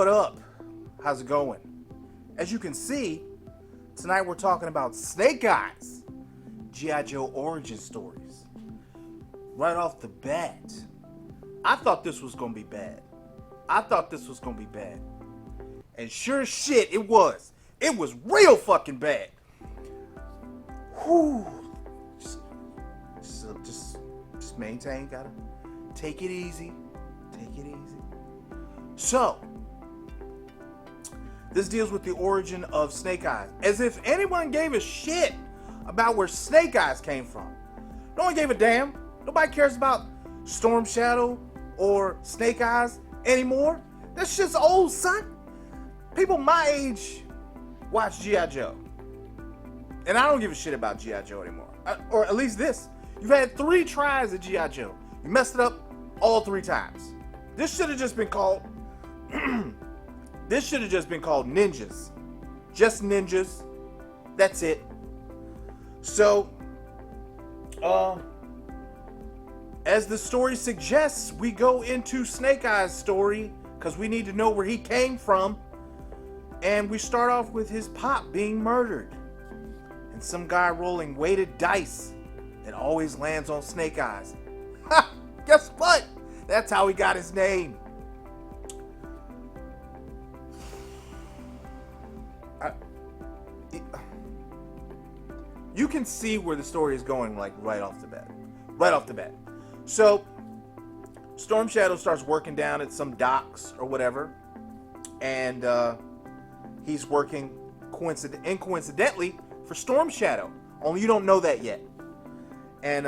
what up? How's it going? As you can see, tonight we're talking about Snake Eyes, GI.Joe origin stories. Right off the bat, I thought this was gonna be bad. And sure as shit, it was. It was real fucking bad. Whew. Just maintain, gotta take it easy. So, this deals with the origin of Snake Eyes. As if anyone gave a shit about where Snake Eyes came from. No one gave a damn. Nobody cares about Storm Shadow or Snake Eyes anymore. That shit's old, son. People my age watch G.I. Joe. And I don't give a shit about G.I. Joe anymore. Or at least this. You've had 3 tries at G.I. Joe. You messed it up all 3 times. This should have just been called Ninjas. Just Ninjas. That's it. So, as the story suggests, we go into Snake Eyes' story because we need to know where he came from. And we start off with his pop being murdered. And some guy rolling weighted dice that always lands on Snake Eyes. Ha! Guess what? That's how he got his name. You can see where the story is going, like, right off the bat. So, Storm Shadow starts working down at some docks or whatever. And he's working coincidentally for Storm Shadow. Only you don't know that yet. And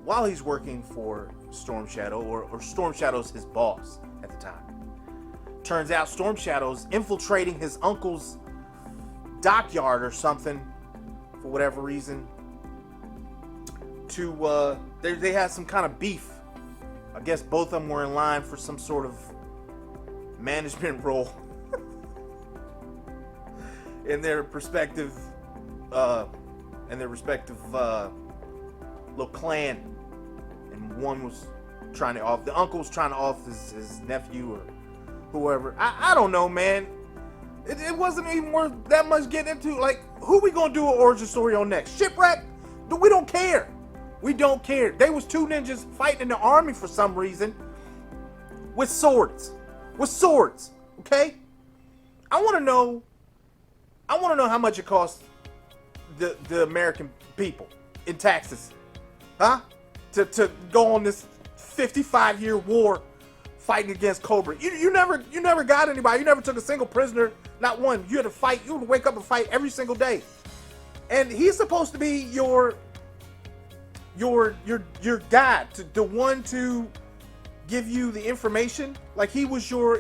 while he's working for Storm Shadow, or Storm Shadow's his boss at the time, turns out Storm Shadow's infiltrating his uncle's dockyard or something for whatever reason. They had some kind of beef. I guess both of them were in line for some sort of management role in their respective little clan, and one was trying to off. The uncle was trying to off his nephew or whoever. I don't know, man. It wasn't even worth that much getting into. Like, who we gonna do an origin story on next? Shipwreck? We don't care. We don't care. They was 2 ninjas fighting in the army for some reason with swords. Okay? I want to know how much it costs the American people in taxes, huh? To go on this 55-year war fighting against Cobra. You never got anybody. You never took a single prisoner, not one. You had to fight. You would wake up and fight every single day. And he's supposed to be your guide, the one to give you the information. Like he was your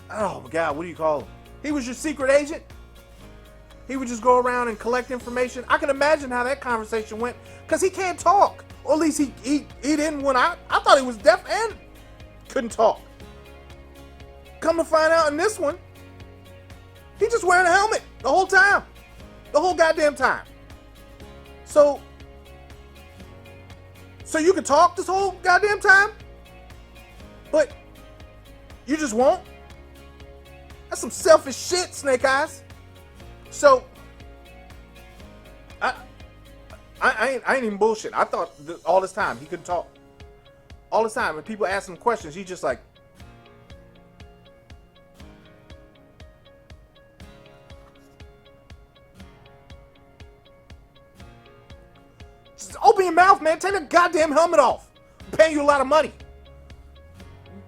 oh my God, what do you call him? He was your secret agent. He would just go around and collect information. I can imagine how that conversation went, because he can't talk. Or at least he didn't when I thought he was deaf and couldn't talk. Come to find out in this one, he just wearing a helmet the whole time. The whole goddamn time. So you can talk this whole goddamn time, but you just won't? That's some selfish shit, Snake Eyes. So, I ain't even bullshit. I thought all this time he couldn't talk. All this time, when people ask him questions, he just like, just open your mouth, man. Take the goddamn helmet off. I'm paying you a lot of money.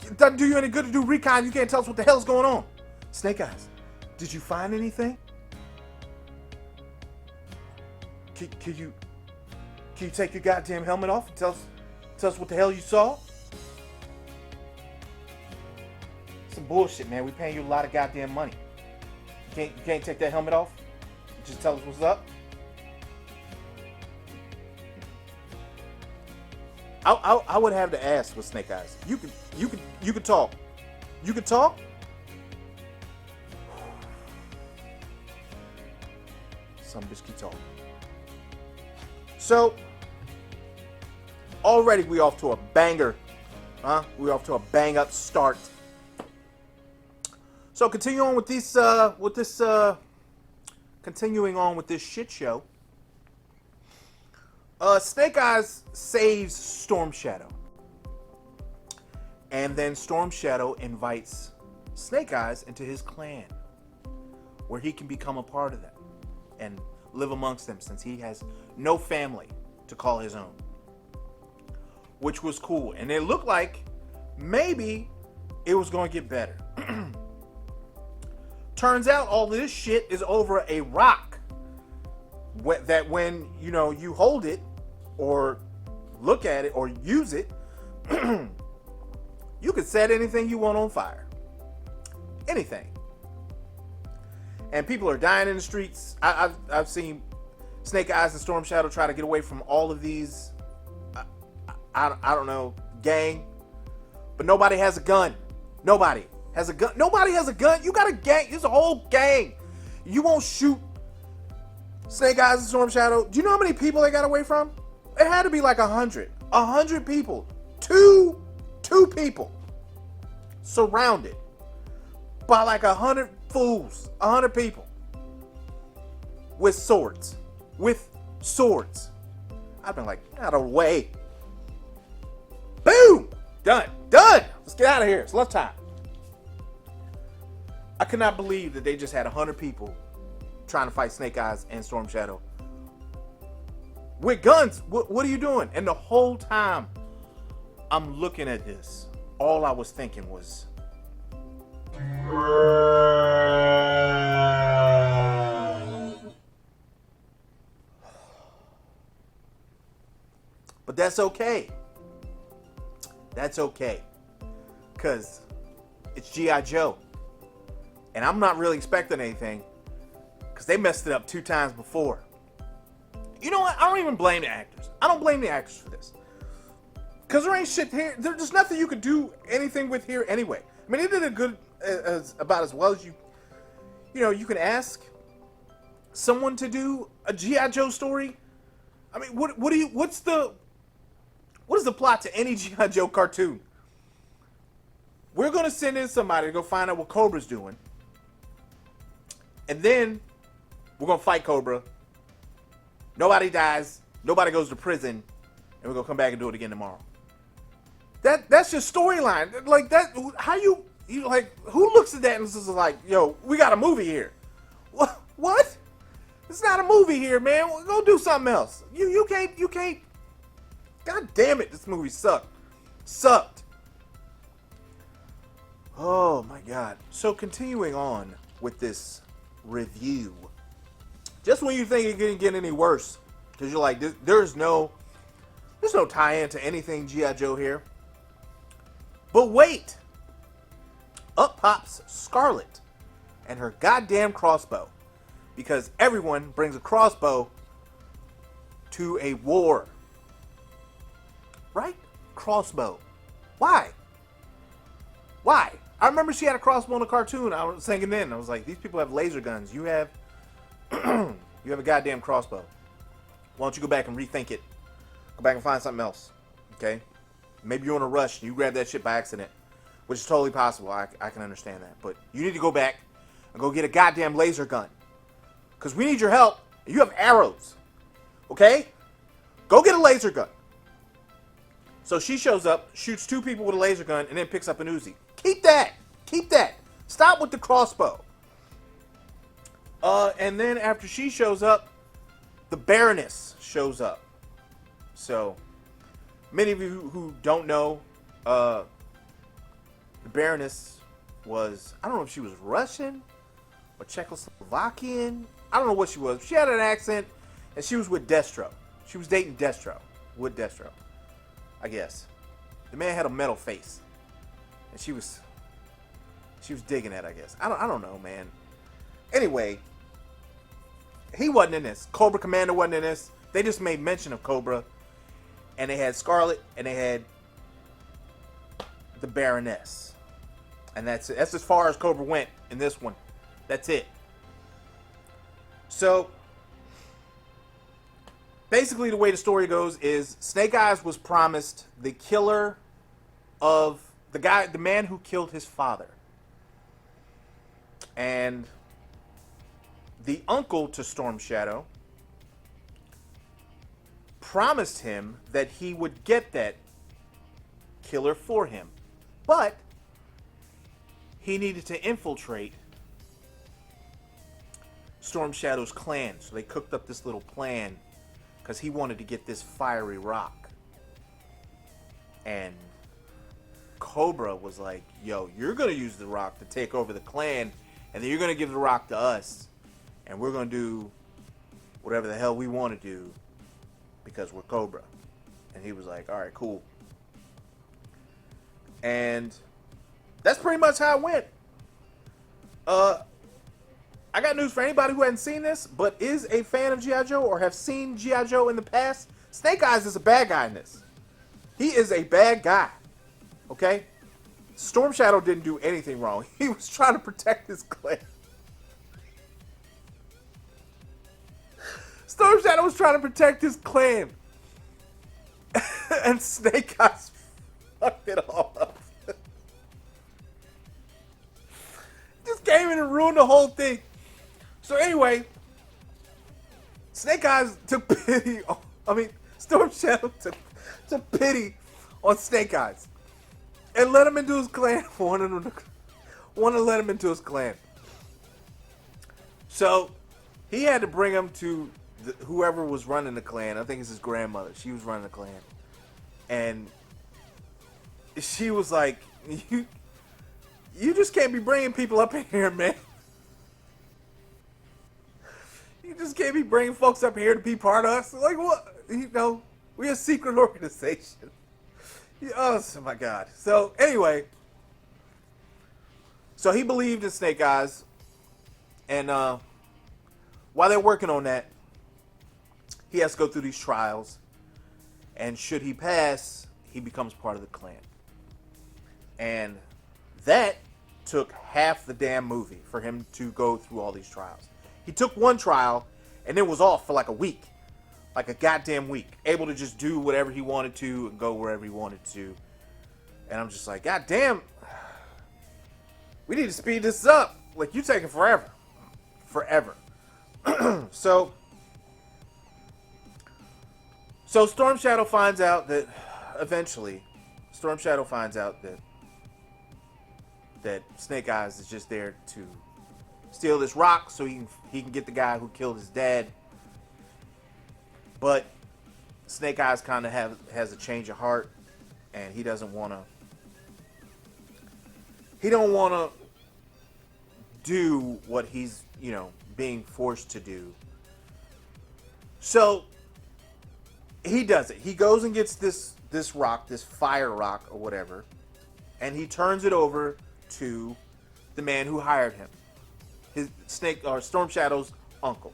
It doesn't do you any good to do recon. You can't tell us what the hell's going on. Snake Eyes, did you find anything? Can you take your goddamn helmet off and tell us what the hell you saw? Some bullshit, man. We paying you a lot of goddamn money. You can't take that helmet off? Just tell us what's up? I would have to ask with Snake Eyes. You could talk. You could talk? Some bitch keep talking. So, already we off to a banger, huh? We off to a bang up start So continuing on with this shit show. Snake Eyes saves Storm Shadow. And then Storm Shadow invites Snake Eyes into his clan, where he can become a part of them and live amongst them, since he has no family to call his own. Which was cool. And it looked like maybe it was going to get better. Turns out all this shit is over a rock that when, you hold it or look at it or use it, you could set anything you want on fire. Anything. And people are dying in the streets. I've seen Snake Eyes and Storm Shadow try to get away from all of these, I don't know, gang. But nobody has a gun. Nobody has a gun. Nobody has a gun. You got a gang. There's a whole gang. You won't shoot Snake Eyes and Storm Shadow. Do you know how many people they got away from? It had to be like 100. 100 people. Two people. Surrounded by like 100 fools. 100 people. With swords. I've been like, out of the way. Boom! Done. Let's get out of here. It's lunchtime. I could not believe that they just had 100 people trying to fight Snake Eyes and Storm Shadow with guns. What are you doing? And the whole time I'm looking at this, all I was thinking was, but that's okay. That's okay. Because it's G.I. Joe. And I'm not really expecting anything, because they messed it up 2 times before. You know what? I don't even blame the actors. I don't blame the actors for this. Because there ain't shit here. There's nothing you could do anything with here anyway. I mean, they did a good, about as well as you can ask someone to do a G.I. Joe story. I mean, what is the plot to any G.I. Joe cartoon? We're going to send in somebody to go find out what Cobra's doing. And then we're going to fight Cobra. Nobody dies. Nobody goes to prison. And we're going to come back and do it again tomorrow. That's your storyline. Like that, how you like, who looks at that and is like, yo, we got a movie here. What? It's not a movie here, man. Go do something else. You can't. God damn it, this movie sucked. Oh my God. So continuing on with this review, just when you think it couldn't get any worse, because you're like, there's no tie-in to anything G.I. Joe here. But wait, up pops Scarlet and her goddamn crossbow, because everyone brings a crossbow to a war, right? Crossbow. Why? I remember she had a crossbow in a cartoon. I was thinking then, I was like, these people have laser guns. You have a goddamn crossbow. Why don't you go back and rethink it? Go back and find something else. Okay? Maybe you're in a rush and you grab that shit by accident, which is totally possible. I can understand that. But you need to go back and go get a goddamn laser gun, because we need your help. You have arrows. Okay? Go get a laser gun. So she shows up, shoots 2 people with a laser gun, and then picks up an Uzi. Keep that. Stop with the crossbow. And then after she shows up, the Baroness shows up. So, many of you who don't know, the Baroness was, I don't know if she was Russian or Czechoslovakian. I don't know what she was. She had an accent, and she was with Destro. She was dating Destro. With Destro, I guess. The man had a metal face, and she was digging it, I guess. I don't know, man. Anyway, he wasn't in this. Cobra Commander wasn't in this. They just made mention of Cobra, and they had Scarlet, and they had the Baroness, and that's it. That's as far as Cobra went in this one. That's it. So basically, the way the story goes is Snake Eyes was promised the killer of the man who killed his father. And the uncle to Storm Shadow promised him that he would get that killer for him. But he needed to infiltrate Storm Shadow's clan. So they cooked up this little plan because he wanted to get this fiery rock. And Cobra was like, yo, you're going to use the rock to take over the clan, and then you're going to give the rock to us, and we're going to do whatever the hell we want to do because we're Cobra. And he was like, all right, cool. And that's pretty much how it went. I got news for anybody who hasn't seen this, but is a fan of G.I. Joe or have seen G.I. Joe in the past. Snake Eyes is a bad guy in this. He is a bad guy. Okay? Storm Shadow didn't do anything wrong. He was trying to protect his clan. Storm Shadow was trying to protect his clan. And Snake Eyes fucked it all up. Just came in and ruined the whole thing. So anyway, Snake Eyes took pity on, Storm Shadow took pity on Snake Eyes and let him into his clan. Wanted to let him into his clan. So he had to bring him to whoever was running the clan. I think it's his grandmother. She was running the clan. And she was like, you just can't be bringing people up in here, man. You just can't be bringing folks up here to be part of us. Like, what? You know, we're a secret organization. Oh, my God. So, anyway. So, he believed in Snake Eyes. And while they're working on that, he has to go through these trials. And should he pass, he becomes part of the clan. And that took half the damn movie for him to go through all these trials. He took one trial and then was off for like a week. Like a goddamn week. Able to just do whatever he wanted to and go wherever he wanted to. And I'm just like, God damn. We need to speed this up. Like, you taking forever. Forever. So Storm Shadow finds out that eventually that Snake Eyes is just there to steal this rock so he can get the guy who killed his dad. But Snake Eyes kind of has a change of heart, and he don't want to do what he's, being forced to do. So he does it. He goes and gets this rock, this fire rock or whatever, and he turns it over to the man who hired him. His Storm Shadow's uncle.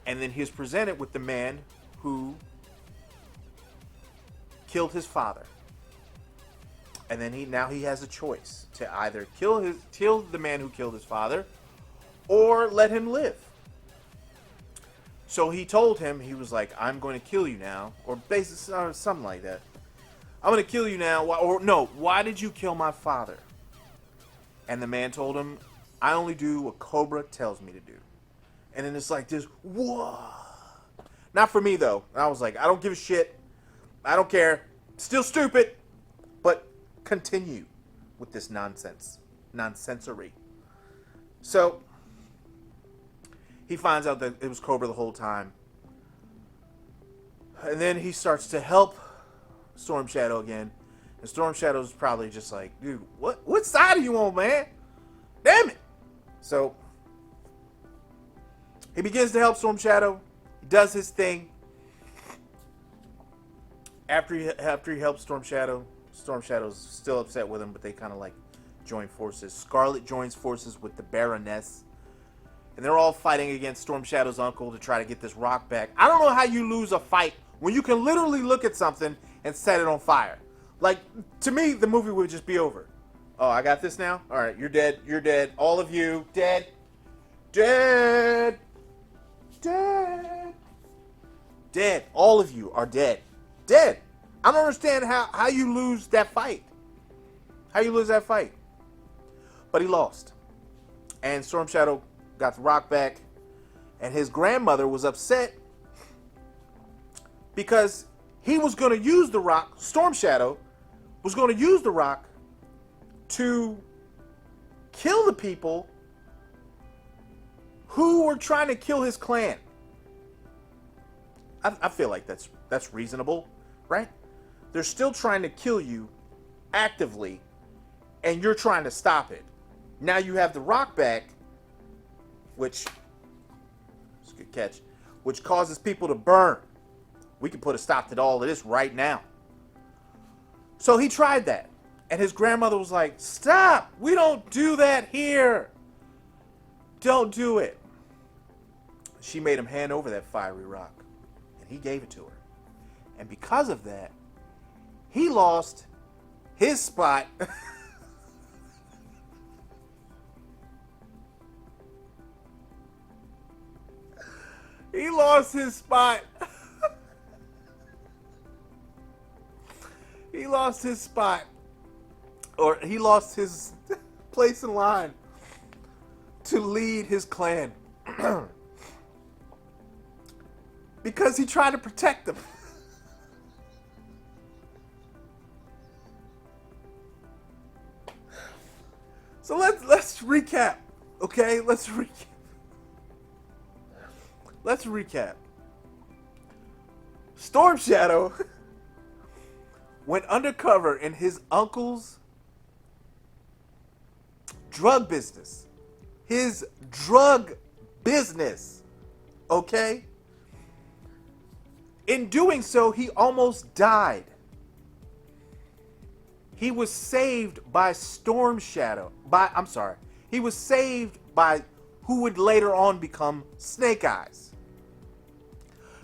And then he's presented with the man who killed his father. And then he has a choice to either kill the man who killed his father or let him live. So he told him, he was like, I'm going to kill you now, or basically something like that. I'm going to kill you now, or no, why did you kill my father? And the man told him, I only do what Cobra tells me to do. And then it's like this, whoa. Not for me, though. I was like, I don't give a shit. I don't care. Still stupid. But continue with this nonsense. Nonsensory. So he finds out that it was Cobra the whole time. And then he starts to help Storm Shadow again. And Storm Shadow's probably just like, dude, what side are you on, man? Damn it. So he begins to help Storm Shadow. He does his thing. After he helps Storm Shadow's still upset with him, but they kind of like join forces. Scarlet joins forces with the Baroness. And they're all fighting against Storm Shadow's uncle to try to get this rock back. I don't know how you lose a fight when you can literally look at something and set it on fire. Like, to me, the movie would just be over. Oh, I got this now? All right, you're dead. You're dead. All of you, dead. Dead. Dead. Dead. All of you are dead. Dead. I don't understand how you lose that fight. How you lose that fight. But he lost. And Storm Shadow got the rock back. And his grandmother was upset because he was going to use the rock, Storm Shadow was going to use the rock to kill the people who were trying to kill his clan. I feel like that's reasonable, right? They're still trying to kill you actively, and you're trying to stop it. Now you have the rock back, which is a good catch, which causes people to burn. We can put a stop to all of this right now. So he tried that, and his grandmother was like, "Stop! We don't do that here. Don't do it." She made him hand over that fiery rock, and he gave it to her. And because of that, he lost his spot. He lost his spot. He lost his spot. Or he lost his place in line to lead his clan. Because he tried to protect them. So let's recap. Okay? Let's recap. Storm Shadow went undercover in his uncle's drug business. His drug business. Okay? In doing so, he almost died. He was saved by Storm Shadow. He was saved by who would later on become Snake Eyes.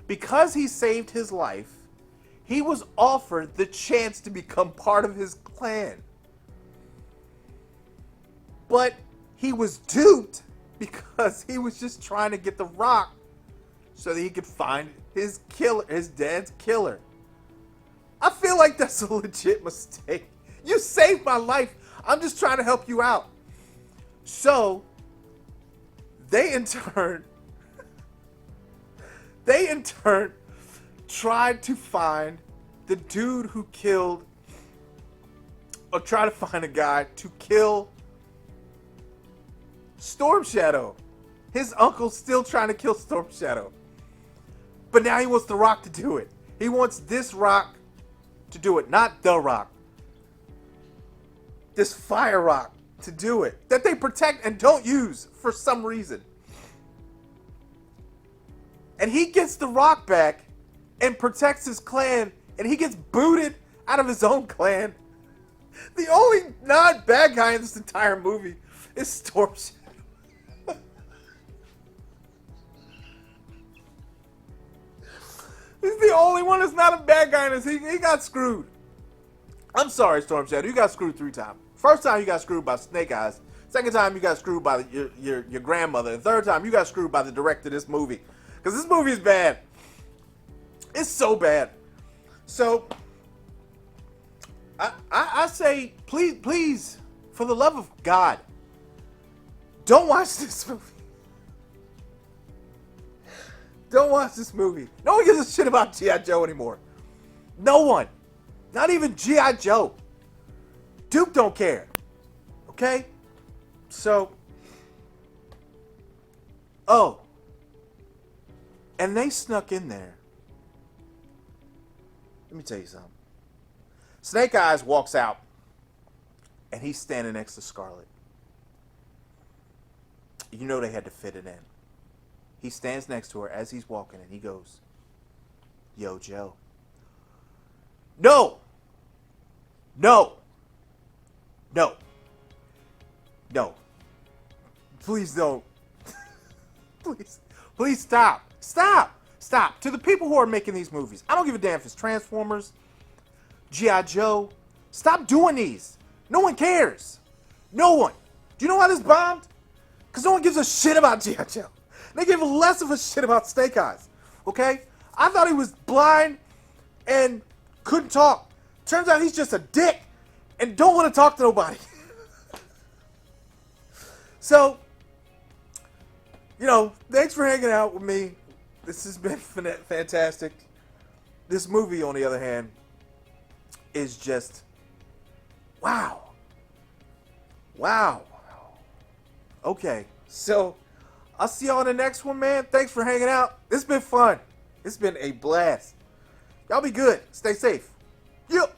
Because he saved his life, he was offered the chance to become part of his clan. But he was duped because he was just trying to get the rock so that he could find his killer, his dad's killer. I feel like that's a legit mistake. You saved my life. I'm just trying to help you out. So, they in turn tried to find the dude who killed, or try to find a guy to kill Storm Shadow. His uncle's still trying to kill Storm Shadow. But now he wants the rock to do it. He wants this rock to do it, not the rock. This fire rock to do it. That they protect and don't use for some reason. And he gets the rock back and protects his clan, and he gets booted out of his own clan. The only non-bad guy in this entire movie is Storm Shadow. He's the only one that's not a bad guy in this. He got screwed. I'm sorry, Storm Shadow. You got screwed 3 times. First time you got screwed by Snake Eyes. Second time you got screwed by your grandmother. And third time you got screwed by the director of this movie. Because this movie is bad. It's so bad. So, I say, please, for the love of God, don't watch this movie. Don't watch this movie. No one gives a shit about G.I. Joe anymore. No one. Not even G.I. Joe. Duke don't care. Okay? So. Oh. And they snuck in there. Let me tell you something. Snake Eyes walks out. And he's standing next to Scarlet. You know they had to fit it in. He stands next to her as he's walking and he goes, "Yo, Joe." No. No. No. No. Please don't. Please stop. Stop. Stop. To the people who are making these movies, I don't give a damn if it's Transformers, G.I. Joe. Stop doing these. No one cares. No one. Do you know why this bombed? Because no one gives a shit about G.I. Joe. They give less of a shit about Snake Eyes. Okay? I thought he was blind and couldn't talk. Turns out he's just a dick and don't want to talk to nobody. So, thanks for hanging out with me. This has been fantastic. This movie, on the other hand, is just wow. Wow. Okay, so I'll see y'all in the next one, man. Thanks for hanging out. This has been fun. It's been a blast. Y'all be good. Stay safe. Yep.